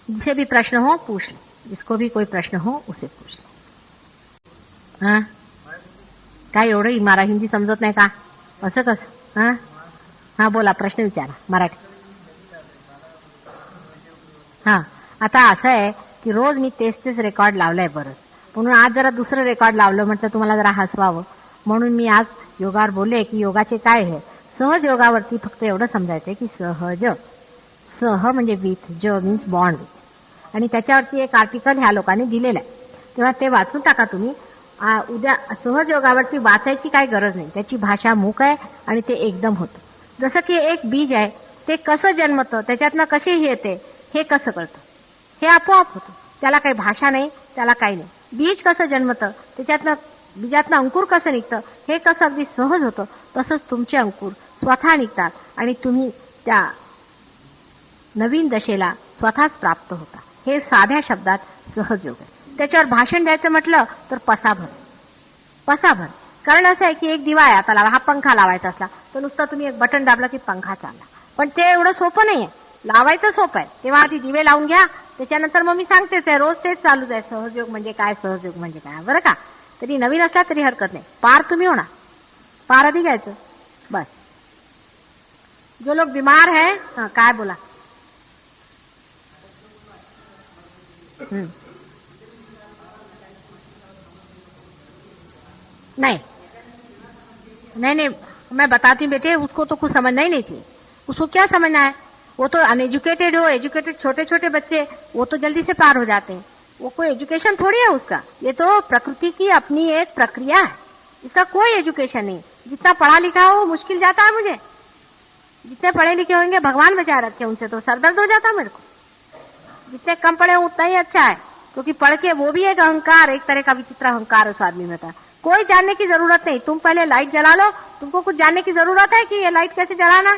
जिसे भी प्रश्न हो पूछ ले, जिसको भी कोई प्रश्न हो उसे पूछ ले. हा काय एवढं मला हिंदी समजत नाही का? असं कसं? हा हा बोला, प्रश्न विचारा मराठी. हा आता असं आहे की रोज मी तेच रेकॉर्ड लावलंय बरंच, म्हणून आज जरा दुसरं रेकॉर्ड लावलं, म्हटलं तुम्हाला जरा हसवावं म्हणून मी आज योगावर बोलले की योगाचे काय आहे. सहज योगावरती फक्त एवढं समजायचंय की सहज, सह म्हणजे विथ, ज मीन्स बॉन्ड विथ, आणि त्याच्यावरती एक आर्टिकल ह्या लोकांनी दिलेलं आहे, तेव्हा ते वाचून टाका तुम्ही. उद्या सहज योगावरती वाचायची काही गरज नाही, त्याची भाषा मूक आहे आणि ते एकदम होतं. जसं की एक बीज आहे, ते कसं जन्मतं, त्याच्यातनं कशी येते हे कसं कळतं, हे आपोआप होतं, त्याला काही भाषा नाही, त्याला काही नाही. बीज कसं जन्मतं, त्याच्यातनं बीजातनं अंकुर कसं निघतं हे कसं अगदी सहज होतं, तसंच तुमचे अंकुर स्वतः निघतात आणि तुम्ही त्या नवीन दशेला स्वतःच प्राप्त होता. हे साध्या शब्दात सहज योग आहे. त्याच्यावर भाषण द्यायचं म्हटलं तर पसाभर. कारण असं आहे की एक दिवा आहे, आता हा पंखा लावायचा असला तर नुसतं तुम्ही एक बटन दाबलं की पंखा चालला, पण ते एवढं सोपं नाहीये. लावायचं सोपं आहे, तेव्हा आधी दिवे लावून घ्या, त्याच्यानंतर मग मी सांगतेच आहे, रोज तेच चालूच आहे, सहजयोग म्हणजे काय, सहजयोग म्हणजे काय, बरं का. तरी नवीन असला तरी हरकत नाही, पार तुम्ही होणार, पार आधी घ्यायचं बस. जो लोग बीमार है, हाँ काय बोला. नहीं नहीं नहीं, मैं बताती हूँ बेटे, उसको तो कुछ समझना ही नहीं चाहिए. उसको क्या समझना है, वो तो अनएजुकेटेड हो, एजुकेटेड छोटे छोटे बच्चे वो तो जल्दी से पार हो जाते हैं. वो कोई एजुकेशन थोड़ी है उसका, ये तो प्रकृति की अपनी एक प्रक्रिया है, इसका कोई एजुकेशन नहीं. जितना पढ़ा लिखा हो मुश्किल जाता है मुझे, जितने पढ़े लिखे होंगे भगवान बचा रखे, उनसे तो सरदर्द हो जाता मेरे को. जितने कम पढ़े उतना ही अच्छा है, क्योंकि पढ़ के वो भी एक अहंकार, एक तरह का विचित्र अहंकार उस आदमी में था. कोई जानने की जरूरत नहीं. तुम पहले लाइट जला लो, तुमको कुछ जानने की जरूरत है कि ये लाइट कैसे जलाना,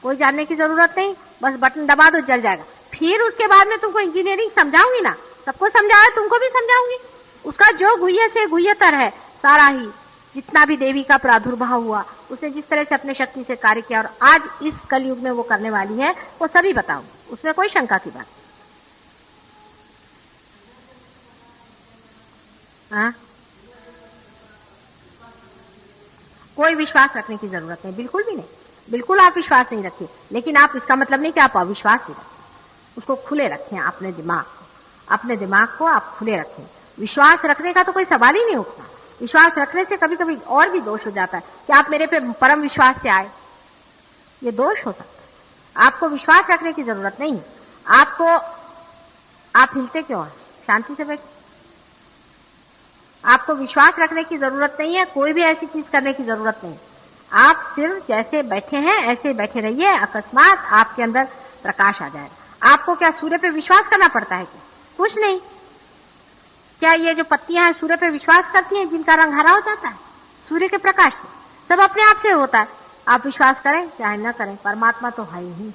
कोई जानने की जरूरत नहीं, बस बटन दबा दो जल जाएगा. फिर उसके बाद में तुमको इंजीनियरिंग समझाऊंगी ना, सबको समझाया, तुमको भी समझाऊंगी. उसका जो गुह्य से गुह्यतर है सारा ही, जितना भी देवी का प्रादुर्भाव हुआ, उसने जिस तरह से अपने शक्ति से कार्य किया और आज इस कलयुग में वो करने वाली है, वो सभी बताऊंगी, उसमें कोई शंका की बात. हाँ कोई विश्वास रखने की जरूरत नहीं, बिल्कुल भी नहीं, बिल्कुल आप विश्वास नहीं रखिए. लेकिन आप, इसका मतलब नहीं कि आप अविश्वास ही रखें, उसको खुले रखें. अपने दिमाग को आप खुले रखें. विश्वास रखने का तो कोई सवाल ही नहीं उठता. विश्वास रखने से कभी कभी और भी दोष हो जाता है कि आप मेरे पे परम विश्वास से आए, ये दोष हो सकता है. आपको विश्वास रखने की जरूरत नहीं है. आप हिलते क्यों हैं, शांति से बैठ. आपको विश्वास रखने की जरूरत नहीं है, कोई भी ऐसी चीज करने की जरूरत नहीं. आप सिर्फ जैसे बैठे हैं ऐसे बैठे रहिए, अकस्मात आपके अंदर प्रकाश आ जाएगा. आपको क्या सूर्य पे विश्वास करना पड़ता है क्या? कुछ नहीं. क्या ये जो पत्तियां हैं सूर्य पे विश्वास करती हैं, जिनका रंग हरा हो जाता है सूर्य के प्रकाश से? सब अपने आप से होता है. आप विश्वास करें चाहे न करें, परमात्मा तो है ही.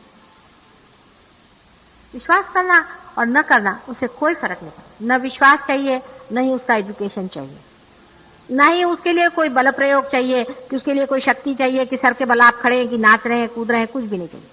विश्वास करना और न करना उससे कोई फर्क नहीं पड़ता. न विश्वास चाहिए, न ही उसका एजुकेशन चाहिए, न ही उसके लिए कोई बल प्रयोग चाहिए, कि उसके लिए कोई शक्ति चाहिए कि सर के बल आप खड़े हैं कि नाच रहे हैं कूद रहे हैं, कुछ भी नहीं चाहिए.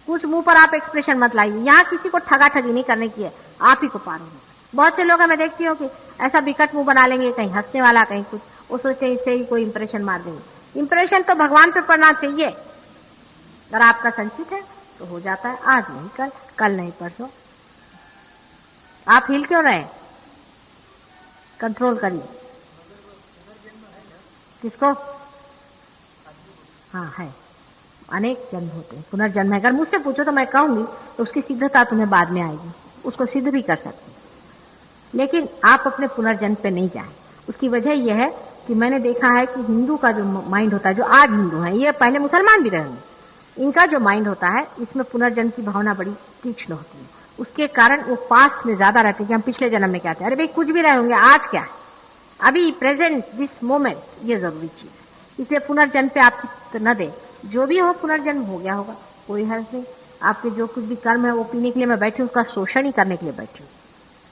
कुछ मुंह पर आप एक्सप्रेशन मत लाइए. यहाँ किसी को ठगा ठगी नहीं करने की है, आप ही को पार होना. बहुत से लोग मैं देखती हूँ कि ऐसा बिकट मुंह बना लेंगे, कहीं हंसने वाला कहीं कुछ, वो सोचते हैं इससे ही कोई इंप्रेशन मार देंगे. इंप्रेशन तो भगवान पे पड़ना चाहिए. अगर आपका संचित है तो हो जाता है, आज नहीं कल नहीं परसों. आप हिल क्यों रहे, कंट्रोल करिए. किसको? हाँ है, अनेक जन्म होते हैं, पुनर्जन्म है. अगर मुझसे पूछो तो मैं कहूंगी तो उसकी सिद्धता तुम्हें बाद में आएगी, उसको सिद्ध भी कर सकते. लेकिन आप अपने पुनर्जन्म पे नहीं जाएं. उसकी वजह यह है कि मैंने देखा है कि हिंदू का जो माइंड होता है, जो आज हिंदू है, ये पहले मुसलमान भी रहे हैं, इनका जो माइंड होता है इसमें पुनर्जन्म की भावना बड़ी तीक्ष्ण होती है. उसके कारण वो पास्ट में ज्यादा रहते हैं कि हम पिछले जन्म में क्या थे. अरे भाई कुछ भी रहे होंगे, आज क्या है, अभी प्रेजेंट दिस मोमेंट, ये जरूरी चीज है. इसलिए पुनर्जन्म पे आप चित्त न दे. जो भी हो पुनर्जन्म हो गया होगा, कोई हर्ज नहीं. आपके जो कुछ भी कर्म है वो पीने के लिए मैं बैठी हूँ, उसका शोषण ही करने के लिए बैठी हूँ.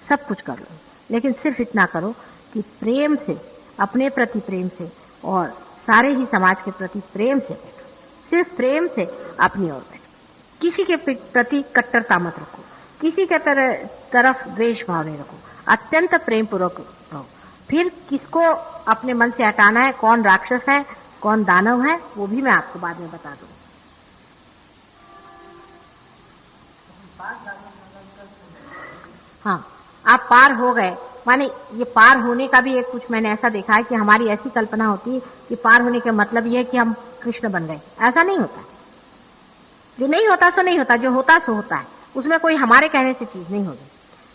सब कुछ कर लो, लेकिन सिर्फ इतना करो कि प्रेम से, अपने प्रति प्रेम से और सारे ही समाज के प्रति प्रेम से बैठो. सिर्फ प्रेम से अपनी ओर बैठो. किसी के प्रति कट्टरता मत रखो. किसी के तरफ द्वेष भाव नहीं रखो, अत्यंत प्रेम पूर्वक रहो। फिर किसको अपने मन से हटाना है, कौन राक्षस है कौन दानव है, वो भी मैं आपको बाद में बता दूं। हाँ, आप पार हो गए, माने ये पार होने का भी एक कुछ मैंने ऐसा देखा है कि हमारी ऐसी कल्पना होती है कि पार होने का मतलब ये है कि हम कृष्ण बन गए। ऐसा नहीं होता। जो नहीं होता सो नहीं होता, जो होता सो होता है। उसमें कोई हमारे कहने से चीज नहीं होगी।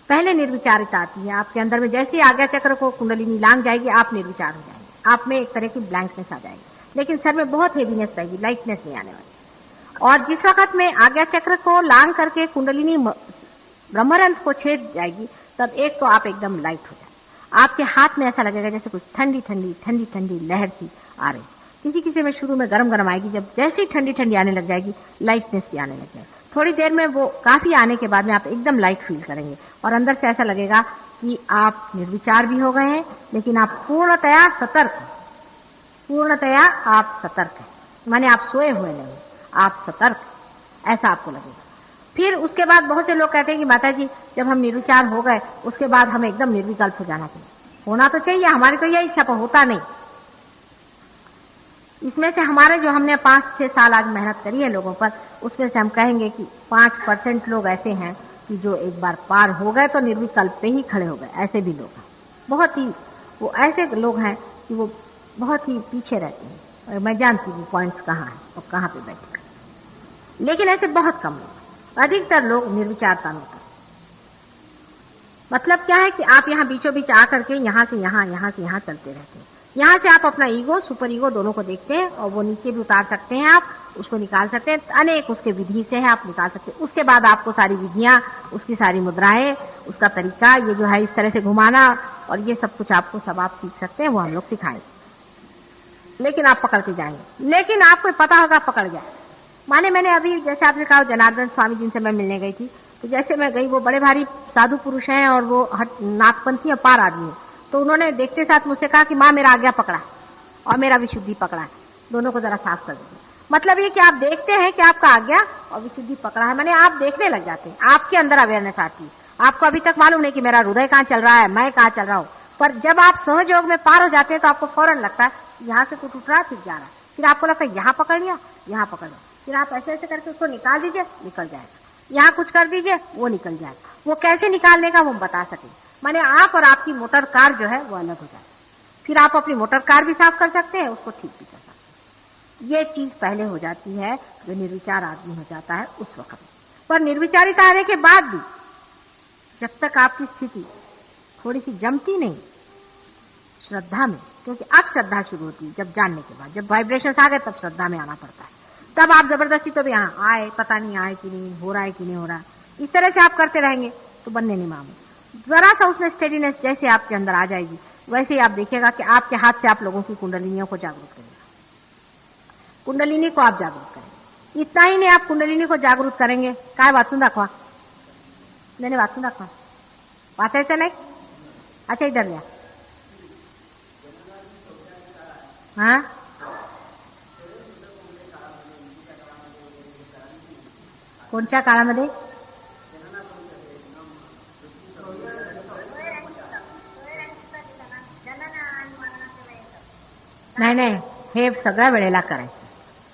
पहले निर्विचारिता आती है आपके अंदर में। जैसे आज्ञा चक्र को कुंडलिनी लांग जाएगी, आप निर्विचार हो जाएंगे, आप में एक तरह की ब्लैंकनेस आ जाएगी, लेकिन सर में बहुत हेवीनेस रहेगी, लाइटनेस नहीं आने वाली। और जिस वक्त में आज्ञा चक्र को लांग करके कुंडलिनी ब्रह्मरंध्र को छेद जाएगी, तब एक तो आप एकदम लाइट हो जाए। आपके हाथ में ऐसा लगेगा जैसे कुछ ठंडी ठंडी ठंडी ठंडी लहर सी आ रही। किसी किसी में शुरू में गरम गरम आएगी, जब जैसे ही ठंडी ठंडी आने लग जाएगी, लाइटनेस भी आने लग जाएगी। थोड़ी देर में वो काफी आने के बाद में आप एकदम लाइट फील करेंगे और अंदर से ऐसा लगेगा कि आप निर्विचार भी हो गए हैं, लेकिन आप पूर्णतया सतर्क हैं। पूर्णतया आप सतर्क हैं, माने आप सोए हुए नहीं, आप सतर्क, ऐसा आपको लगेगा। फिर उसके बाद बहुत से लोग कहते हैं कि माता जी जब हम निर्विचार हो गए उसके बाद हमें एकदम निर्विकल्प हो जाना चाहिए। होना तो चाहिए, हमारी तो यही इच्छा, पर होता नहीं। इसमें से हमारे जो हमने 5-6 साल आज मेहनत करी है लोगों पर, उसमें से हम कहेंगे कि 5% लोग ऐसे हैं कि जो एक बार पार हो गए तो निर्विकल्प पे ही खड़े हो गए। ऐसे भी लोग हैं, बहुत ही वो ऐसे लोग हैं कि वो बहुत ही पीछे रहते हैं, और मैं जानती हूँ पॉइंट्स कहाँ हैं और कहाँ पे बैठे। लेकिन ऐसे बहुत कम लोग, अधिकतर लोग निर्विचारता में करते। मतलब क्या है कि आप यहाँ बीचों बीच आकर के यहाँ से यहाँ चलते रहते हैं। यहाँ से आप अपना ईगो सुपर ईगो दोनों को देखते हैं, और वो नीचे भी उतार सकते हैं, आप उसको निकाल सकते हैं। अनेक उसके विधि से है, आप निकाल सकते हैं। उसके बाद आपको सारी विधियां, उसकी सारी मुद्राएं, उसका तरीका, ये जो है इस तरह से घुमाना और ये सब कुछ आपको सब आप सीख सकते हैं, वो हम लोग सिखाएंगे। लेकिन आप पकड़ते जाएंगे, लेकिन आपको पता होगा पकड़ जाए। माने मैंने अभी जैसे आपने कहा जनार्दन स्वामी जिनसे मैं मिलने गई थी, तो जैसे मैं गई, वो बड़े भारी साधु पुरुष हैं और वो नागपंथी और पार आदमी है। तो उन्होंने देखते साथ मुझसे कहा कि माँ मेरा आज्ञा पकड़ा और मेरा विशुद्धि पकड़ा है, दोनों को जरा साफ कर दीजिए। मतलब ये कि आप देखते हैं कि आपका आज्ञा और विशुद्धि पकड़ा है, माने आप देखने लग जाते हैं, आपके अंदर अवेयरनेस आती है। आपको अभी तक मालूम नहीं कि मेरा हृदय कहाँ चल रहा है, मैं कहाँ चल रहा हूँ, पर जब आप सहयोग में पार हो जाते हैं तो आपको फौरन लगता है यहाँ से कुछ उठ रहा है फिर जा रहा है, फिर आपको लगता है यहाँ पकड़ लिया, यहाँ पकड़ लिया, फिर आप ऐसे ऐसे करके उसको निकाल दीजिए, निकल जाएगा। यहाँ कुछ कर दीजिए, वो निकल जाएगा। वो कैसे निकालने का वो हम बता सके, माने आप और आपकी मोटर कार जो है वो अलग हो जाए। फिर आप अपनी मोटर कार भी साफ कर सकते हैं, उसको ठीक भी कर सकते हैं। ये चीज पहले हो जाती है जो निर्विचार आदमी हो जाता है उस वक्त। पर निर्विचारिता आने के बाद भी जब तक आपकी स्थिति थोड़ी सी जमती नहीं श्रद्धा में, क्योंकि अब श्रद्धा शुरू होती है जब जानने के बाद, जब वाइब्रेशंस आ गए तब श्रद्धा में आना पड़ता है। तब आप जबरदस्ती तो भी यहाँ आए, पता नहीं आए कि नहीं, हो रहा है कि नहीं हो रहा, इस तरह से आप करते रहेंगे तो बनने नहीं मामूल। जरा सा उसमें स्टेडीनेस जैसे आपके अंदर आ जाएगी, वैसे ही आप देखिएगा कि आपके हाथ से आप लोगों की कुंडलिनियों को जागरूक करेंगे। कुंडलिनी को आप जागरूक करेंगे। इतना ही नहीं, आप कुंडलिनी को जागरूक करेंगे। काय वाचून दाखवा, मैंने वाचून दाखवा, वाचायचं नाही? अच्छा इधर लिया। हाँ, कोणत्या काळामध्ये? नाही, हे सगळ्या वेळेला करायचं,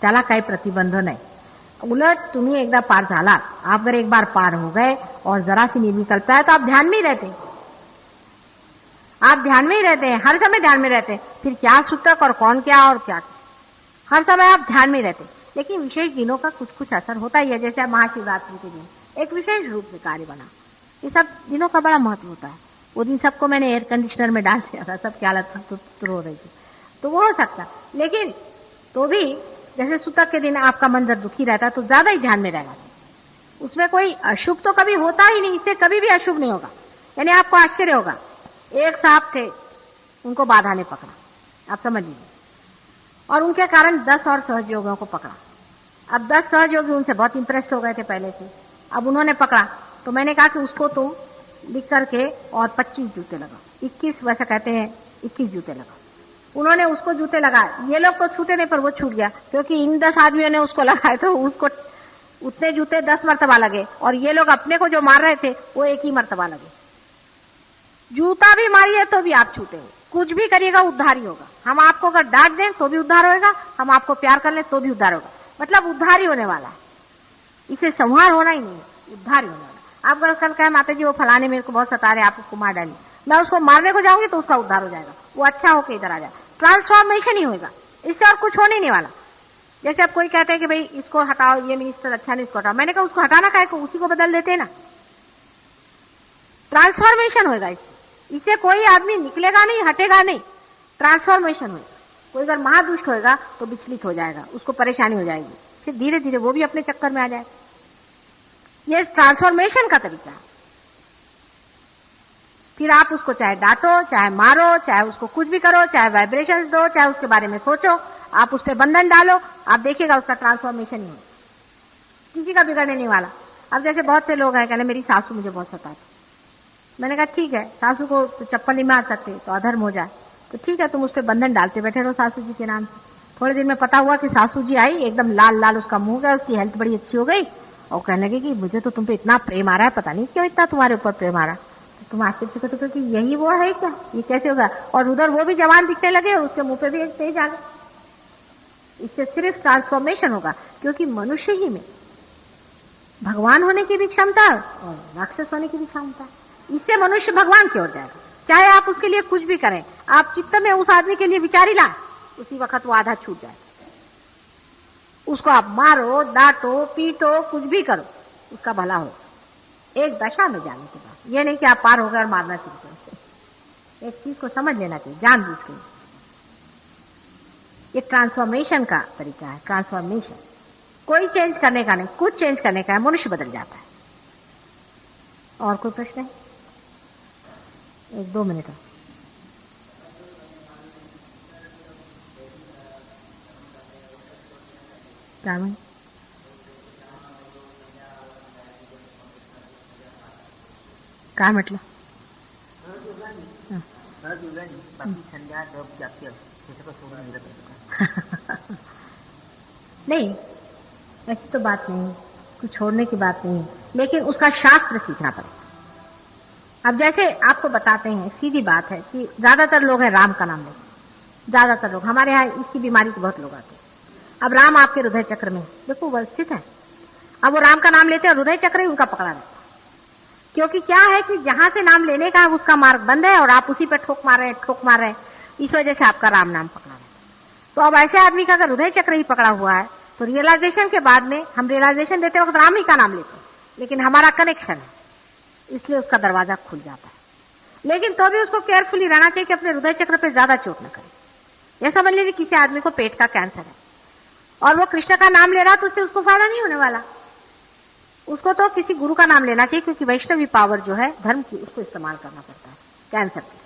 त्याला काही प्रतिबंध नाही। उलट तुम्ही एकदा पार झाला, आप अगर एक बार पार हो गए और जरा सी निर्विकल्पता है तो आप ध्यान में ही रहते हैं, आप ध्यान में ही रहते हैं, हर समय ध्यान में रहते हैं। फिर क्या सूतक और कौन क्या और क्या, हर समय आप ध्यान में रहते हैं। लेकिन विशेष दिनों का कुछ कुछ असर होता ही है, जैसे महाशिवरात्रि के दिन एक विशेष रूप में कार्य बना। ये सब दिनों का बड़ा महत्व होता है। वो दिन सबको मैंने एयर कंडीशनर में डाल दिया था, सबकी हालत रो रही थी, तो वो हो सकता। लेकिन तो भी जैसे सूतक के दिन आपका मन जब दुखी रहता है तो ज्यादा ही ध्यान में रहेगा, उसमें कोई अशुभ तो कभी होता ही नहीं, इससे कभी भी अशुभ नहीं होगा। यानी आपको आश्चर्य होगा, एक साहब थे, उनको बाधा ने पकड़ा, आप समझ लीजिए, और उनके कारण 10 और सहयोगियों को पकड़ा। अब 10 सहयोगी उनसे बहुत इंप्रेस्ड हो गए थे पहले से, अब उन्होंने पकड़ा तो मैंने कहा कि उसको तुम लिख करके और 25 जूते लगाओ, 21 वैसा कहते हैं, 21 जूते लगाओ। उन्होंने उसको जूते लगाए, ये लोग तो छूटे नहीं पर वो छूट गया, क्योंकि इन 10 आदमियों ने उसको लगाए तो उसको उतने जूते 10 मर्तबा लगे, और ये लोग अपने को जो मार रहे थे वो 1 ही मर्तबा लगे। जूता भी मारिए तो भी आप छूटे, कुछ भी करिएगा उद्धार ही होगा। हम आपको अगर डांट दें तो भी उद्धार होगा, हम आपको प्यार कर लें तो भी उद्धार होगा। मतलब उद्धार ही होने वाला है, इसे संहार होना ही नहीं है, उद्धार ही होने वाला। आप अगर कल कहे माता जी वो फलाने मेरे को बहुत सता रहे, आप उसको मार डालिए, मैं उसको मारने को जाऊंगी तो उसका उद्धार हो जाएगा, वो अच्छा होकर इधर आ जाए, ट्रांसफॉर्मेशन ही होगा, इससे और कुछ होने नहीं वाला। जैसे अब कोई कहते हैं कि भाई इसको हटाओ, ये मिनिस्टर अच्छा नहीं, इसको हटाओ, मैंने कहा उसको हटाना काहे को, उसी को बदल देते ना, ट्रांसफॉर्मेशन होगा इससे कोई आदमी निकलेगा नहीं, हटेगा नहीं, ट्रांसफॉर्मेशन होगा। कोई अगर महादुष्ट होगा तो विचलित हो जाएगा, उसको परेशानी हो जाएगी, फिर धीरे धीरे वो भी अपने चक्कर में आ जाएगा। ये ट्रांसफॉर्मेशन का तरीका है। फिर आप उसको चाहे डांटो, चाहे मारो, चाहे उसको कुछ भी करो, चाहे वाइब्रेशंस दो, चाहे उसके बारे में सोचो, आप उस पर बंधन डालो, आप देखिएगा उसका ट्रांसफॉर्मेशन ही हो, किसी का बिगड़ने नहीं वाला। अब जैसे बहुत से लोग हैं कहने मेरी सासू मुझे बहुत सताती, मैंने कहा ठीक है, सासू को तो चप्पल नहीं मार सकते तो अधर्म हो जाए, तो ठीक है तुम उस पर बंधन डालते बैठे रहो सासू जी के नाम से। थोड़े दिन में पता हुआ कि सासू जी आई, एकदम लाल लाल उसका मुंह गया, उसकी हेल्थ बड़ी अच्छी हो गई, और कहने लगे कि मुझे तो तुम पे इतना प्रेम आ रहा है, पता नहीं क्यों इतना तुम्हारे ऊपर प्रेम आ रहा। तो तुम आश्चर्य करते हो कि यही वो है क्या, ये कैसे होगा, और उधर वो भी जवान दिखने लगे और उसके मुंह पे भी एक तेज आ गए। इससे सिर्फ ट्रांसफॉर्मेशन होगा, क्योंकि मनुष्य ही में भगवान होने की भी क्षमता और राक्षस होने की भी क्षमता, इससे मनुष्य भगवान की ओर जाएगा। चाहे आप उसके लिए कुछ भी करें, आप चित्त में उस आदमी के लिए विचारी लाए, उसी वक्त वो आधा छूट जाए। उसको आप मारो, डांटो, पीटो, कुछ भी करो, उसका भला हो एक दशा में जाने के बाद। ये नहीं कि आप पार हो गए और मारना शुरू करें। एक चीज को समझ लेना चाहिए जानबूझ के, ये ट्रांसफॉर्मेशन का तरीका है। ट्रांसफॉर्मेशन कोई चेंज करने का नहीं, कुछ चेंज करने का है, मनुष्य बदल जाता है। और कोई प्रश्न है? 1-2 मिनट। काय म्हटलं? नहीं, ऐसी तो बात नहीं, कुछ छोड़ने की बात नहीं, लेकिन उसका शास्त्र सीखना पड़ेगा। अब जैसे आपको बताते हैं, सीधी बात है कि ज्यादातर लोग हैं राम का नाम लेते, ज्यादातर लोग हमारे यहाँ इसकी बीमारी के बहुत लोग आते हैं। अब राम आपके हृदय चक्र में देखो वो स्थित है, अब वो राम का नाम लेते हैं, हृदय चक्र ही उनका पकड़ा रहता है। क्योंकि क्या है कि जहां से नाम लेने का उसका मार्ग बंद है और आप उसी पर ठोक मार रहे हैं, इस वजह से आपका राम नाम पकड़ा रहता है। तो अब ऐसे आदमी का अगर हृदय चक्र ही पकड़ा हुआ है तो रियलाइजेशन के बाद में हम रियलाइजेशन देते वक्त राम ही का नाम लेते हैं, लेकिन हमारा कनेक्शन है इसलिए उसका दरवाजा खुल जाता है। लेकिन तो भी उसको केयरफुली रहना चाहिए कि अपने हृदय चक्र पे ज्यादा चोट न करे। यह समझ लीजिए किसी आदमी को पेट का कैंसर है और वो कृष्ण का नाम ले रहा तो उससे उसको फायदा नहीं होने वाला, उसको तो किसी गुरु का नाम लेना चाहिए, क्योंकि वैष्णवी पावर जो है धर्म की उसको इस्तेमाल करना पड़ता है कैंसर के।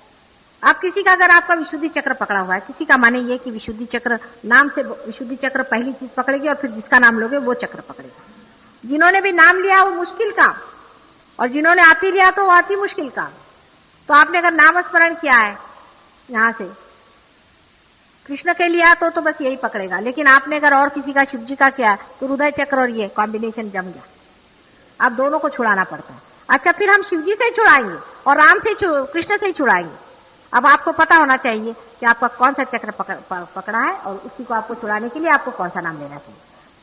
आप किसी का अगर आपका विशुद्धि चक्र पकड़ा हुआ है, किसी का माने ये कि विशुद्धि चक्र नाम से विशुद्धि चक्र पहली चीज पकड़ेगी और फिर जिसका नाम लोगे वो चक्र पकड़ेगा। जिन्होंने भी नाम लिया वो मुश्किल काम, और जिन्होंने आती लिया तो वो आती मुश्किल काम। तो आपने अगर नाम स्मरण किया है यहां से कृष्ण के लिया तो बस यही पकड़ेगा, लेकिन आपने अगर और किसी का शिव जी का किया तो हृदय चक्र और ये कॉम्बिनेशन जम गया, अब दोनों को छुड़ाना पड़ता है। अच्छा, फिर हम शिव जी से छुड़ाएंगे और राम से कृष्ण से ही छुड़ाएंगे। अब आपको पता होना चाहिए कि आपका कौन सा चक्र पकड़ा है और उसी को आपको छुड़ाने के लिए आपको कौन सा नाम लेना चाहिए।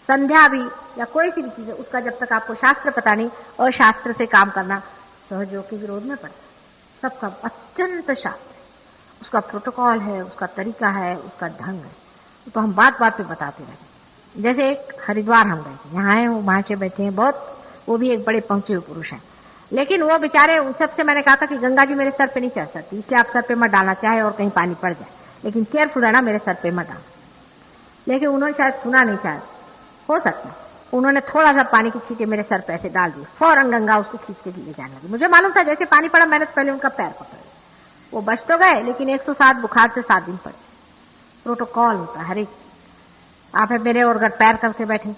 संध्या भी या कोई सी भी चीज है उसका जब तक आपको शास्त्र पता नहीं और शास्त्र से काम करना सहयोग के विरोध में पड़ता है। सबका अत्यंत शास्त्र, उसका प्रोटोकॉल है, उसका तरीका है, उसका ढंग है, तो हम बात बात पे बताते रहे। जैसे एक हरिद्वार हम गए थे, यहाँ है वो वहां से बैठे हैं बहुत, वो भी एक बड़े पहुंचे हुए पुरुष हैं, लेकिन वो बेचारे उन सबसे मैंने कहा था कि गंगा जी मेरे सर पे नहीं चढ़ सकती, इसलिए आप सर पे मत डालना, चाहे और कहीं पानी पड़ जाए, लेकिन केयरफुल रहना, मेरे सर पे मत डालना। लेकिन उन्होंने शायद सुना नहीं, शायद हो सकता है उन्होंने थोड़ा सा पानी की छींटे मेरे सर पे ऐसे डाल दी, फौरन गंगा उसको खींच के ले जाने लगी। मुझे मालूम था जैसे पानी पड़ा, मैंने पहले उनका पैर पकड़ा, वो बच तो गए, लेकिन 107 बुखार से 7 दिन पड़े। प्रोटोकॉल होता है हर एक चीज। आप मेरे और अगर पैर करके बैठे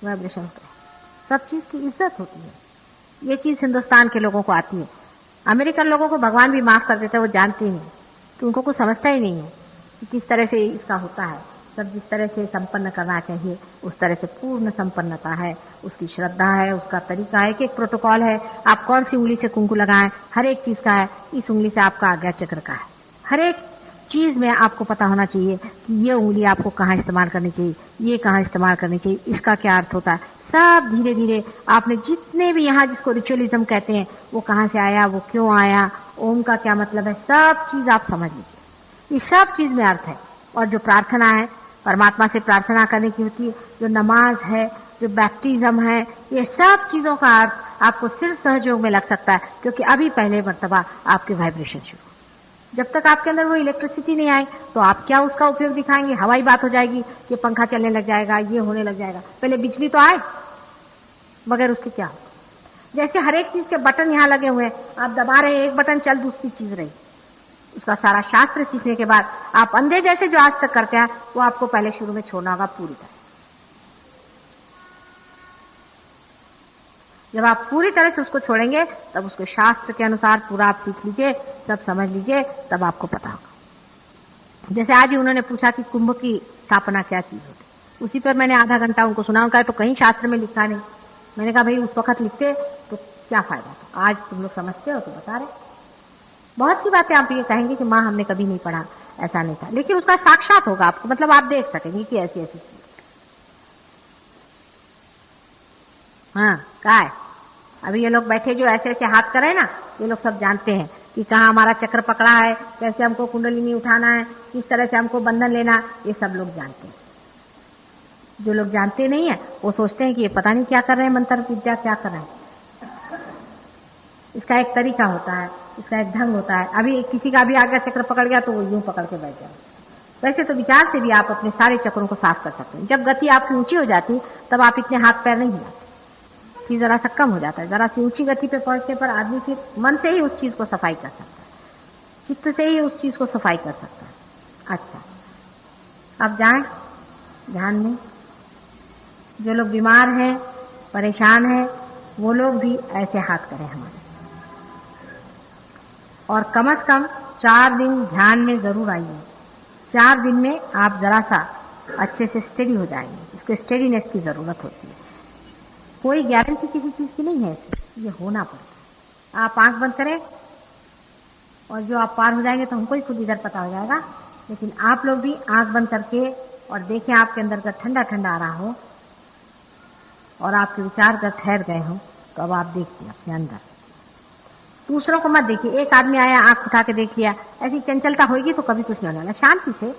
वाइब्रेशन होता है, सब चीज की इज्जत होती है। ये चीज हिंदुस्तान के लोगों को आती है, अमेरिकन लोगों को भगवान भी माफ कर देता है, वो जानते ही नहीं, तो उनको कुछ समझता ही नहीं है कि किस तरह से इसका होता है। सब जिस तरह से संपन्न करना चाहिए उस तरह से पूर्ण संपन्नता है, उसकी श्रद्धा है, उसका तरीका है, एक प्रोटोकॉल है। आप कौन सी उंगली से कुंकु लगाएं, हर एक चीज का है। इस उंगली से आपका आज्ञा चक्र का है। हर एक चीज में आपको पता होना चाहिए कि ये उंगली आपको कहाँ इस्तेमाल करनी चाहिए, ये कहाँ इस्तेमाल करनी चाहिए, इसका क्या अर्थ होता है। सब धीरे धीरे आपने जितने भी यहाँ जिसको रिचुअलिज्म कहते हैं वो कहाँ से आया, वो क्यों आया, ओम का क्या मतलब है, सब चीज आप समझ लीजिए। ये सब चीज में अर्थ है। और जो प्रार्थना है, परमात्मा से प्रार्थना करने की होती है, जो नमाज है, जो बैप्टिज्म है, ये सब चीजों का अर्थ आपको सिर्फ सहयोग में लग सकता है, क्योंकि अभी पहले मर्तबा आपके वाइब्रेशन शुरू। जब तक आपके अंदर वो इलेक्ट्रिसिटी नहीं आए तो आप क्या उसका उपयोग दिखाएंगे। हवाई बात हो जाएगी, ये पंखा चलने लग जाएगा, ये होने लग जाएगा। पहले बिजली तो आए, मगर उसके क्या हो। जैसे हर एक चीज के बटन यहाँ लगे हुए हैं, आप दबा रहे, एक बटन चल, दूसरी चीज रही। उसका सारा शास्त्र सीखने के बाद आप अंधे जैसे जो आज तक करते हैं वो आपको पहले शुरू में छोड़ना होगा पूरी तरह। जब आप पूरी तरह से उसको छोड़ेंगे तब उसको शास्त्र के अनुसार पूरा आप सीख लीजिए, सब समझ लीजिए, तब आपको पता होगा। जैसे आज ही उन्होंने पूछा कि कुंभ की स्थापना क्या चीज होती, उसी पर मैंने आधा घंटा उनको सुना। उनका तो कहीं शास्त्र में लिखा नहीं। मैंने कहा भाई उस वक्त लिखते तो क्या फायदा था, आज तुम लोग समझते हो तो बता रहे। बहुत सी बातें आप ये कहेंगे कि माँ हमने कभी नहीं पढ़ा, ऐसा नहीं था, लेकिन उसका साक्षात होगा आपको, मतलब आप देख सकेंगे कि ऐसी ऐसी चीज। हाँ क्या है, अभी ये लोग बैठे जो ऐसे ऐसे हाथ कर रहे हैं ना, ये लोग सब जानते हैं कि कहाँ हमारा चक्र पकड़ा है, कैसे हमको कुंडलिनी उठाना है, किस तरह से हमको बंधन लेना, ये सब लोग जानते हैं। जो लोग जानते नहीं है वो सोचते हैं कि ये पता नहीं क्या कर रहे हैं, मंत्र विद्या क्या कर रहे हैं। इसका एक तरीका होता है, इसका एक ढंग होता है। अभी किसी का भी आज्ञा चक्र पकड़ गया तो वो यूं पकड़ के बैठ जाए। वैसे तो विचार से भी आप अपने सारे चक्रों को साफ कर सकते हैं। जब गति आपकी ऊंची हो जाती तब आप इतने हाथ पैर नहीं हिलाते, फिर जरा सा कम हो जाता है। जरा सी ऊंची गति पे पहुंचने पर आदमी फिर मन से ही उस चीज को सफाई कर सकता है, चित्त से ही उस चीज को सफाई कर सकता है। अच्छा, अब जाएं ध्यान में। जो लोग बीमार हैं, परेशान हैं, वो लोग भी ऐसे हाथ करें हमारे, और कम से कम 4 दिन ध्यान में जरूर आइए। 4 दिन में आप जरा सा अच्छे से स्टडी हो जाएंगे। इसको स्टडीनेस की जरूरत होती है। कोई गारंटी किसी चीज की नहीं है, ये होना पड़ता है। आप आंख बंद करें और जो आप पार हो जाएंगे तो हमको ही खुद इधर पता हो जाएगा। लेकिन आप लोग भी आंख बंद करके और देखें आपके अंदर का ठंडा ठंडा आ रहा हो और आपके विचार का ठहर गए हो, तो अब आप देखिए अपने अंदर। दूसरों को मत देखिए। एक आदमी आया, आंख उठा के देख लिया, ऐसी चंचलता होगी तो कभी कुछ नहीं होने वाला। शांति से